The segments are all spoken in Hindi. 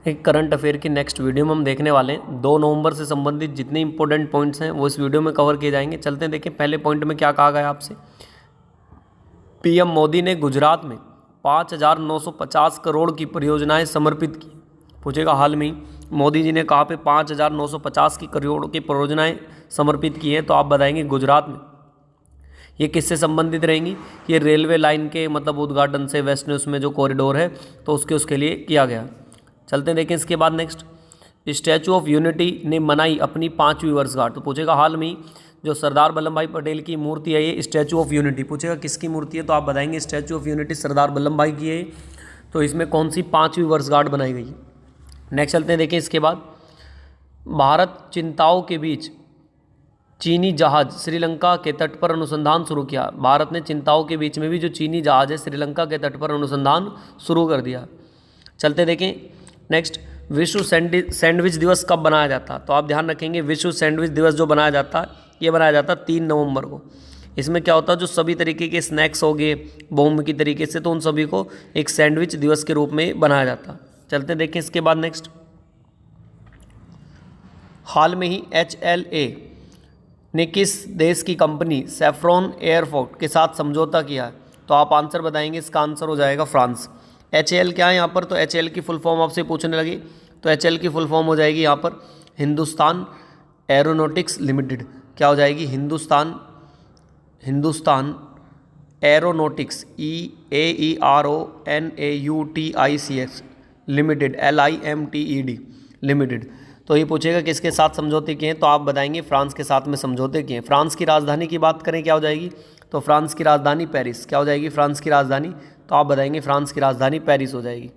एक करंट अफेयर की नेक्स्ट वीडियो में हम देखने वाले हैं 2 नवंबर से संबंधित जितने इंपॉर्टेंट पॉइंट्स हैं वो इस वीडियो में कवर किए जाएंगे। चलते हैं देखें पहले पॉइंट में क्या कहा गया आपसे। पीएम मोदी ने गुजरात में 5,950 करोड़ की परियोजनाएं समर्पित की। पूछेगा हाल में ही मोदी जी ने कहाँ पे 5,950 की करोड़ की परियोजनाएं समर्पित की हैं, तो आप बताएंगे गुजरात में। ये किससे संबंधित रहेंगी? ये रेलवे लाइन के मतलब उद्घाटन से, वेस्ट में उसमें जो कॉरिडोर है तो उसके लिए किया गया। चलते हैं देखें इसके बाद नेक्स्ट। स्टैचू ऑफ यूनिटी ने मनाई अपनी 5वीं वर्षगांठ। तो पूछेगा हाल में ही जो सरदार वल्लभ भाई पटेल की मूर्ति है ये स्टैचू ऑफ यूनिटी, पूछेगा किसकी मूर्ति है, तो आप बताएंगे statue of unity Sardar Vallabh भाई की है। तो इसमें कौन सी 5वीं वर्षगांठ बनाई गई है। नेक्स्ट चलते हैं देखें इसके बाद। भारत चिंताओं के बीच चीनी जहाज श्रीलंका के तट पर अनुसंधान शुरू किया। भारत ने चिंताओं के बीच में भी जो चीनी जहाज है श्रीलंका के तट पर अनुसंधान शुरू कर दिया। चलते देखें नेक्स्ट। विश्व सैंडविच दिवस कब बनाया जाता है, तो आप ध्यान रखेंगे विश्व सैंडविच दिवस जो बनाया जाता है ये बनाया जाता है 3 नवंबर को। इसमें क्या होता है, जो सभी तरीके के स्नैक्स हो गए बहुमुखी तरीके से, तो उन सभी को एक सैंडविच दिवस के रूप में बनाया जाता है। चलते देखें इसके बाद नेक्स्ट। हाल में ही HLA ने किस देश की कंपनी सेफ्रॉन एयरपोर्ट के साथ समझौता किया है, तो आप आंसर बताएंगे। इसका आंसर हो जाएगा फ्रांस। HAL क्या है यहाँ पर, तो HAL की फुल फॉर्म आपसे पूछने लगी, तो HAL की फुल फॉर्म हो जाएगी यहाँ पर हिंदुस्तान एरोनॉटिक्स लिमिटेड। क्या हो जाएगी? Hindustan aeronautics EAERONAUTICS limited LIMTED limited. तो ये पूछेगा किसके साथ समझौते किए हैं, तो आप बताएंगे फ्रांस के साथ में समझौते किए हैं। फ्रांस की राजधानी की बात करें क्या हो जाएगी, तो फ्रांस की राजधानी पेरिस। क्या हो जाएगी फ्रांस की राजधानी, तो आप बताएंगे फ्रांस की राजधानी पेरिस हो जाएगी।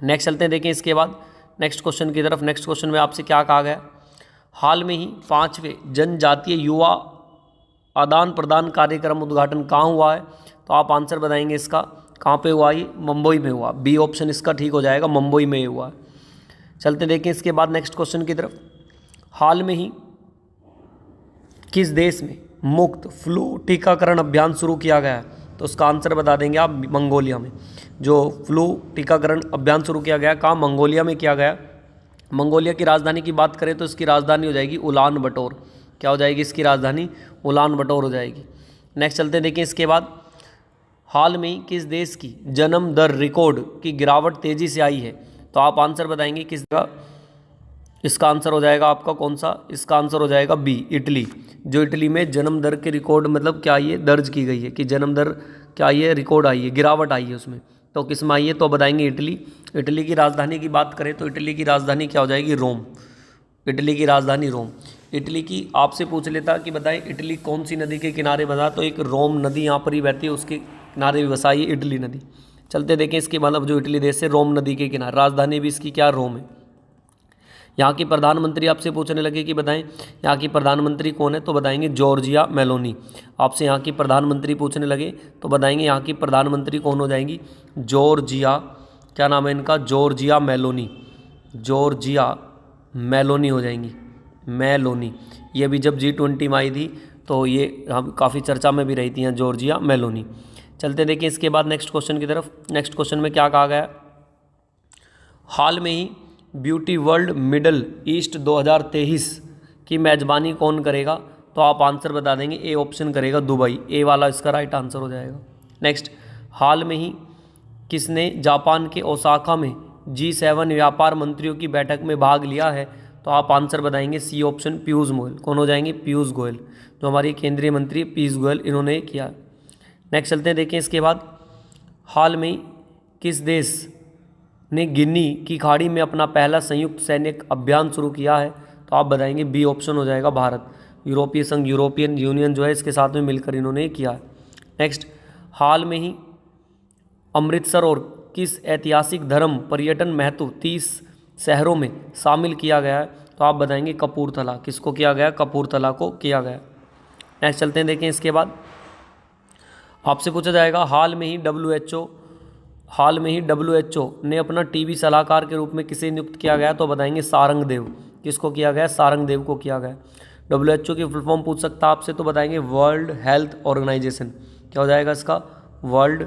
नेक्स्ट चलते हैं देखें इसके बाद नेक्स्ट क्वेश्चन की तरफ। नेक्स्ट क्वेश्चन में आपसे क्या कहा गया। हाल में ही 5वें जनजातीय युवा आदान प्रदान कार्यक्रम उद्घाटन कहाँ हुआ है, तो आप आंसर बताएंगे इसका। कहाँ पे हुआ ये? मुंबई में हुआ। बी ऑप्शन इसका ठीक हो जाएगा, मुंबई में हुआ। चलते देखें इसके बाद नेक्स्ट क्वेश्चन की तरफ। हाल में ही किस देश में मुफ्त फ्लू टीकाकरण अभियान शुरू किया गया है, तो उसका आंसर बता देंगे आप। मंगोलिया में जो फ्लू टीकाकरण अभियान शुरू किया गया, कहाँ? मंगोलिया में किया गया। मंगोलिया की राजधानी की बात करें तो इसकी राजधानी हो जाएगी उलान बटोर। क्या हो जाएगी इसकी राजधानी? उलान बटोर हो जाएगी। नेक्स्ट चलते देखें इसके बाद। हाल में ही किस देश की जन्म दर रिकॉर्ड की गिरावट तेज़ी से आई है, तो आप आंसर बताएंगे किस का। इसका आंसर हो जाएगा आपका कौन सा? इसका आंसर हो जाएगा बी, इटली। जो इटली में जन्म दर के रिकॉर्ड मतलब क्या ये दर्ज की गई है कि जन्म दर क्या ये रिकॉर्ड आई है, गिरावट आई है उसमें, तो किस में आई है, तो बताएंगे इटली। इटली की राजधानी की बात करें तो इटली की राजधानी क्या हो जाएगी? रोम। इटली की राजधानी रोम। इटली की आपसे पूछ लेता कि बताएं इटली कौन सी नदी के किनारे बसा, तो एक रोम नदी यहाँ पर ही बहती है, उसके किनारे भी बसा है इटली नदी। चलते देखें इसके मतलब जो इटली देश है रोम नदी के किनारे, राजधानी भी इसकी क्या? रोम है। यहाँ की प्रधानमंत्री आपसे पूछने लगे कि बताएं यहाँ की प्रधानमंत्री कौन है, तो बताएंगे जॉर्जिया मेलोनी। आपसे यहाँ की प्रधानमंत्री पूछने लगे तो बताएंगे यहाँ की प्रधानमंत्री कौन हो जाएंगी? जॉर्जिया, क्या नाम है इनका? Giorgia Meloni. जॉर्जिया मेलोनी हो जाएंगी, मेलोनी। ये भी जब G20 में आई थी तो ये हम काफ़ी चर्चा में भी रही थी, जॉर्जिया मेलोनी। चलते देखिए इसके बाद नेक्स्ट क्वेश्चन की तरफ। नेक्स्ट क्वेश्चन में क्या कहा गया। हाल में ही ब्यूटी वर्ल्ड मिडल ईस्ट 2023 की मेज़बानी कौन करेगा, तो आप आंसर बता देंगे। ए ऑप्शन करेगा दुबई, ए वाला इसका राइट आंसर हो जाएगा। नेक्स्ट, हाल में ही किसने जापान के ओसाका में G7 व्यापार मंत्रियों की बैठक में भाग लिया है, तो आप आंसर बताएंगे सी ऑप्शन पीयूष गोयल। कौन हो जाएंगे? पीयूष गोयल, जो हमारी केंद्रीय मंत्री पीयूष गोयल इन्होंने किया। नेक्स्ट चलते हैं देखें इसके बाद। हाल में किस देश ने गिनी की खाड़ी में अपना पहला संयुक्त सैनिक अभियान शुरू किया है, तो आप बताएंगे बी ऑप्शन हो जाएगा भारत। यूरोपीय संघ, यूरोपियन यूनियन जो है इसके साथ में मिलकर इन्होंने किया है। नेक्स्ट, हाल में ही अमृतसर और किस ऐतिहासिक धर्म पर्यटन महत्व 30 शहरों में शामिल किया गया है, तो आप बताएंगे कपूरथला। किसको किया गया? कपूरथला को किया गया। नेक्स्ट चलते हैं देखें इसके बाद। आपसे पूछा जाएगा हाल में ही WHO ने अपना टीबी सलाहकार के रूप में किसे नियुक्त किया गया, तो बताएंगे सारंगदेव। किसको किया गया? सारंगदेव को किया गया। WHO की फुल फॉर्म पूछ सकता है आपसे, तो बताएंगे वर्ल्ड हेल्थ ऑर्गेनाइजेशन। क्या हो जाएगा इसका? वर्ल्ड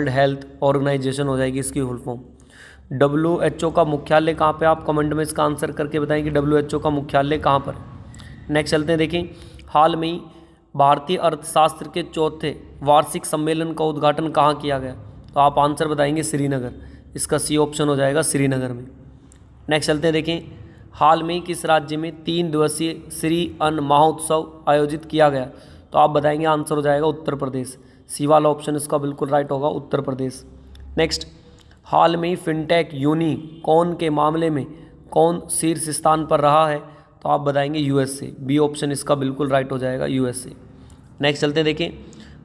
हेल्थ ऑर्गेनाइजेशन हो जाएगी इसकी फुल फॉर्म। WHO का मुख्यालय कहाँ पे, आप कमेंट में इसका आंसर करके बताएं कि WHO का मुख्यालय कहाँ पर है। नेक्स्ट चलते हैं, देखें हाल में ही भारतीय अर्थशास्त्र के चौथे वार्षिक सम्मेलन का उद्घाटन कहाँ किया गया, तो आप आंसर बताएंगे श्रीनगर, इसका सी ऑप्शन हो जाएगा श्रीनगर में। नेक्स्ट चलते हैं, देखें हाल में ही किस राज्य में 3 दिवसीय श्री अन्न महोत्सव आयोजित किया गया, तो आप बताएंगे आंसर हो जाएगा उत्तर प्रदेश, सी वाला ऑप्शन इसका बिल्कुल राइट होगा, उत्तर प्रदेश। नेक्स्ट हाल में ही फिनटेक यूनिकॉर्न के मामले में कौन शीर्ष स्थान पर रहा है, तो आप बताएंगे यूएसए, बी ऑप्शन इसका बिल्कुल राइट हो जाएगा यूएसए। नेक्स्ट चलते हैं, देखें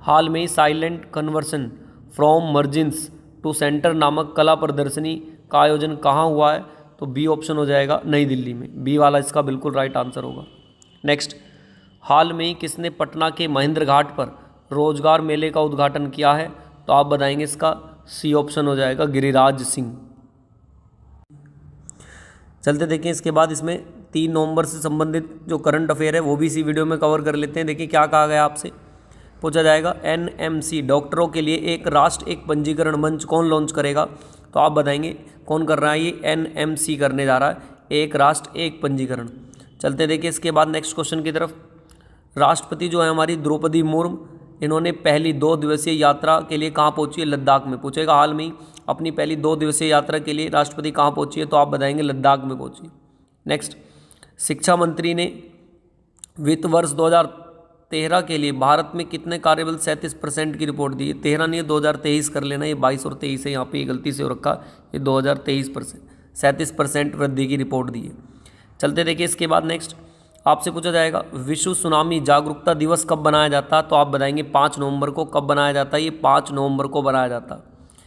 हाल में ही silent conversion from margins to centre नामक कला प्रदर्शनी का आयोजन कहाँ हुआ है, तो बी ऑप्शन हो जाएगा नई दिल्ली में, बी वाला इसका बिल्कुल राइट आंसर होगा। नेक्स्ट हाल में ही किसने पटना के महेंद्र घाट पर रोजगार मेले का उद्घाटन किया है, तो आप बताएंगे इसका सी ऑप्शन हो जाएगा गिरिराज सिंह। चलते देखें इसके बाद इसमें 3 नवंबर से संबंधित जो करंट अफेयर है वो भी इसी वीडियो में कवर कर लेते हैं। देखिए क्या कहा गया आपसे, पूछा जाएगा NMC डॉक्टरों के लिए एक राष्ट्र एक पंजीकरण मंच कौन लॉन्च करेगा, तो आप बताएंगे कौन कर रहा है, ये NMC करने जा रहा है, एक राष्ट्र एक पंजीकरण। चलते देखिए इसके बाद नेक्स्ट क्वेश्चन की तरफ। राष्ट्रपति जो है हमारी द्रौपदी मुर्मू, इन्होंने पहली 2 दिवसीय यात्रा के लिए कहाँ पहुँची है, लद्दाख में। पूछेगा हाल में अपनी पहली 2 दिवसीय यात्रा के लिए राष्ट्रपति कहाँ पहुँची है, तो आप बताएंगे लद्दाख में पहुँची। नेक्स्ट शिक्षा मंत्री ने वित्त वर्ष 2013 के लिए भारत में कितने कार्यबल 37% की रिपोर्ट दी है, 13 नहीं 2023 कर लेना, ये 22 और 23 है, यहाँ पे ये गलती से हो रखा, ये 2023% 37% वृद्धि की रिपोर्ट दी है। चलते देखिए इसके बाद नेक्स्ट आपसे पूछा जाएगा विश्व सुनामी जागरूकता दिवस कब बनाया जाता है, तो आप बताएंगे 5 नवंबर को। कब बनाया जाता है, ये 5 नवंबर को बनाया जाता है।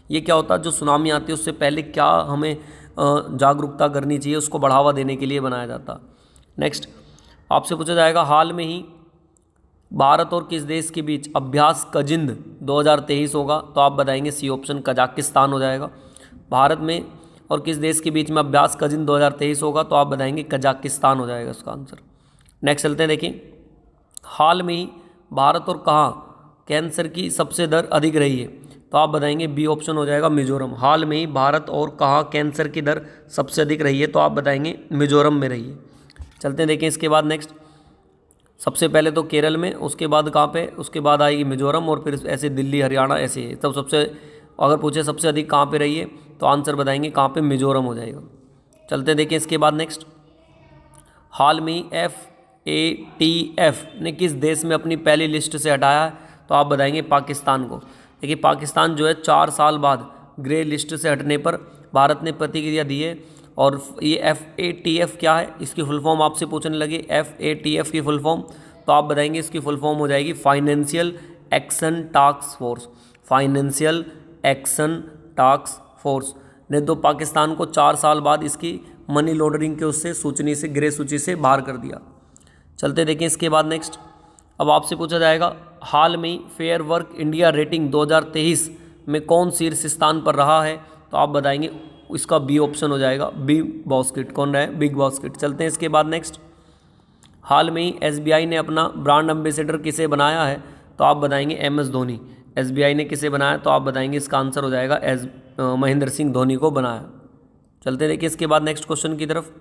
ये क्या होता है, जो सुनामी आती है उससे पहले क्या हमें जागरूकता करनी चाहिए, उसको बढ़ावा देने के लिए बनाया जाता है। नेक्स्ट आपसे पूछा जाएगा हाल में ही भारत और किस देश के बीच अभ्यास कजिंद 2023 होगा, तो आप बताएंगे सी ऑप्शन कजाकिस्तान हो जाएगा। भारत में और किस देश के बीच में अभ्यास कजिंद 2023 होगा, तो आप बताएंगे कजाकिस्तान हो जाएगा इसका आंसर। नेक्स्ट चलते हैं, देखिए हाल में ही भारत और कहाँ कैंसर की सबसे दर अधिक रही है, तो आप बताएंगे बी ऑप्शन हो जाएगा मिजोरम। हाल में ही भारत और कहाँ कैंसर की दर सबसे अधिक रही है, तो आप बताएंगे मिजोरम में रही है। चलते हैं देखें इसके बाद नेक्स्ट, सबसे पहले तो केरल में, उसके बाद कहाँ पे, उसके बाद आएगी मिजोरम और फिर ऐसे दिल्ली हरियाणा ऐसे है। तब सबसे अगर पूछे सबसे अधिक कहाँ पे रही है, तो आंसर बताएंगे कहाँ पे, मिजोरम हो जाएगा। चलते देखिए इसके बाद नेक्स्ट, हाल में ही FATF ने किस देश में अपनी पहली लिस्ट से हटाया है, तो आप बताएंगे पाकिस्तान को। देखिए पाकिस्तान जो है 4 साल बाद ग्रे लिस्ट से हटने पर भारत ने प्रतिक्रिया दी है। और ये FATF क्या है, इसकी फुल फॉर्म आपसे पूछने लगे, FATF की फुल फॉर्म, तो आप बताएंगे इसकी फुल फॉर्म हो जाएगी financial action task force. Financial action task force ने तो पाकिस्तान को 4 साल बाद इसकी मनी लॉन्ड्रिंग के उससे सूचनी से, ग्रे सूची से बाहर कर दिया। चलते देखें इसके बाद नेक्स्ट, अब आपसे पूछा जाएगा हाल में फेयर वर्क इंडिया रेटिंग 2023 में कौन शीर्ष स्थान पर रहा है, तो आप बताएंगे इसका बी ऑप्शन हो जाएगा, बिग बास्केट। कौन रहा है, बिग बास्केट। चलते हैं इसके बाद नेक्स्ट, हाल में ही SBI ने अपना ब्रांड एम्बेसडर किसे बनाया है, तो आप बताएंगे MS धोनी। SBI ने किसे बनाया, तो आप बताएंगे इसका आंसर हो जाएगा महेंद्र सिंह धोनी को बनाया। चलते देखिए इसके बाद नेक्स्ट क्वेश्चन की तरफ,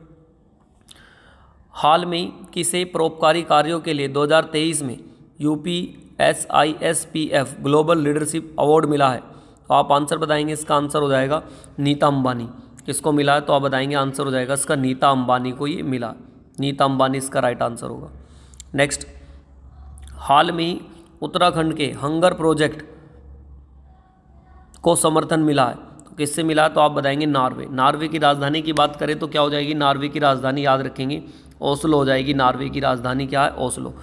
हाल में किसे परोपकारी कार्यों के लिए 2023 में UPSISPF ग्लोबल लीडरशिप अवार्ड मिला है, तो आप आंसर बताएंगे इसका आंसर हो जाएगा नीता अंबानी। किसको मिला है, तो आप बताएंगे आंसर हो जाएगा इसका नीता अंबानी को ये मिला। नीता अंबानी इसका राइट आंसर होगा। नेक्स्ट, हाल में ही उत्तराखंड के हंगर प्रोजेक्ट को समर्थन मिला है, तो किससे मिला है, तो आप बताएंगे नॉर्वे। नॉर्वे की राजधानी की बात करें तो क्या हो जाएगी, नॉर्वे की राजधानी याद रखेंगे ओस्लो हो जाएगी। नॉर्वे की राजधानी क्या है, ओस्लो।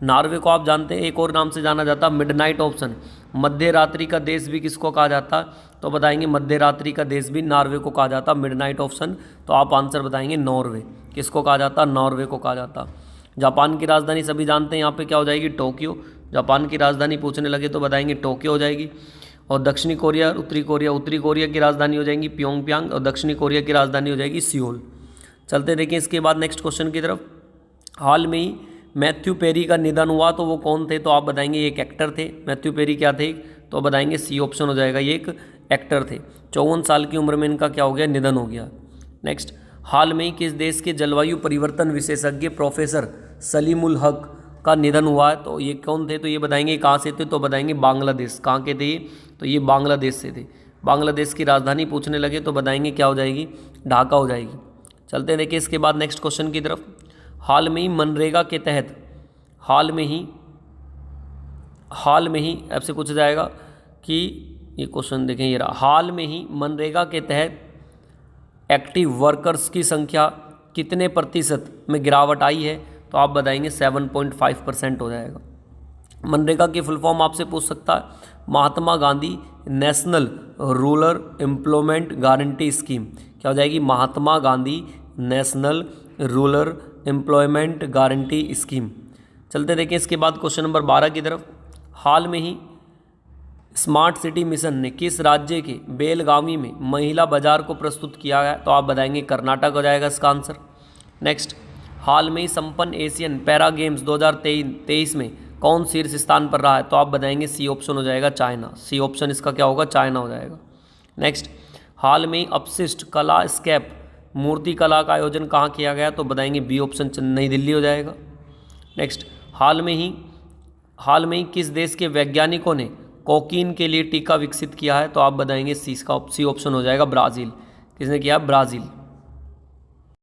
नॉर्वे को आप जानते हैं एक और नाम से जाना जाता है, मिडनाइट ऑप्शन, मध्य रात्रि का देश भी किसको कहा जाता है, तो बताएंगे मध्य रात्रि का देश भी नॉर्वे को कहा जाता है, मिडनाइट ऑप्शन। तो आप आंसर बताएंगे नॉर्वे। किसको कहा जाता है, नॉर्वे को कहा जाता। जापान की राजधानी सभी जानते हैं, यहाँ पे क्या हो जाएगी, टोक्यो। जापान की राजधानी पूछने लगे तो बताएंगे टोक्यो हो जाएगी। और दक्षिणी कोरिया, उत्तरी कोरिया की राजधानी हो जाएगी प्योंगयांग, और दक्षिणी कोरिया की राजधानी हो जाएगी सियोल। चलते देखिए इसके बाद नेक्स्ट क्वेश्चन की तरफ, हाल में ही मैथ्यू पेरी का निधन हुआ, तो वो कौन थे, तो आप बताएंगे एक एक्टर थे। मैथ्यू पेरी क्या थे, तो बताएंगे सी ऑप्शन हो जाएगा, ये एक एक्टर थे। 54 साल की उम्र में इनका क्या हो गया, निधन हो गया। नेक्स्ट, हाल में ही किस देश के जलवायु परिवर्तन विशेषज्ञ प्रोफेसर सलीमुल हक का निधन हुआ है? तो ये कौन थे? तो ये बताएंगे कहाँ से थे, तो बताएंगे बांग्लादेश। कहाँ के थे ये? तो ये बांग्लादेश से थे। बांग्लादेश की राजधानी पूछने लगे तो बताएंगे क्या हो जाएगी, ढाका हो जाएगी। चलते हैं देखिए इसके बाद नेक्स्ट क्वेश्चन की तरफ। हाल में ही मनरेगा के तहत हाल में ही आपसे पूछा जाएगा कि ये क्वेश्चन देखें, ये रहा, हाल में ही मनरेगा के तहत एक्टिव वर्कर्स की संख्या कितने प्रतिशत में गिरावट आई है? तो आप बताएंगे 7.5% हो जाएगा। मनरेगा की फुल फॉर्म आपसे पूछ सकता है, Mahatma Gandhi national rural employment guarantee scheme. क्या हो जाएगी? Mahatma Gandhi national rural employment guarantee scheme. चलते देखिए इसके बाद क्वेश्चन नंबर 12 की तरफ। हाल में ही स्मार्ट सिटी मिशन ने किस राज्य के बेलगावी में महिला बाजार को प्रस्तुत किया है? तो आप बताएंगे कर्नाटक हो जाएगा इसका आंसर। नेक्स्ट, हाल में ही संपन्न एशियन पैरा गेम्स 2023 में कौन शीर्ष स्थान पर रहा है? तो आप बताएंगे सी ऑप्शन हो जाएगा चाइना। सी ऑप्शन इसका क्या होगा, चाइना हो जाएगा। नेक्स्ट, हाल में ही अपशिष्ट कला स्केप मूर्ति कला का आयोजन कहाँ किया गया? तो बताएंगे बी ऑप्शन नई दिल्ली हो जाएगा। नेक्स्ट, हाल में ही किस देश के वैज्ञानिकों ने कोकीन के लिए टीका विकसित किया है? तो आप बताएंगे सी ऑप्शन हो जाएगा ब्राज़ील। किसने किया? ब्राज़ील।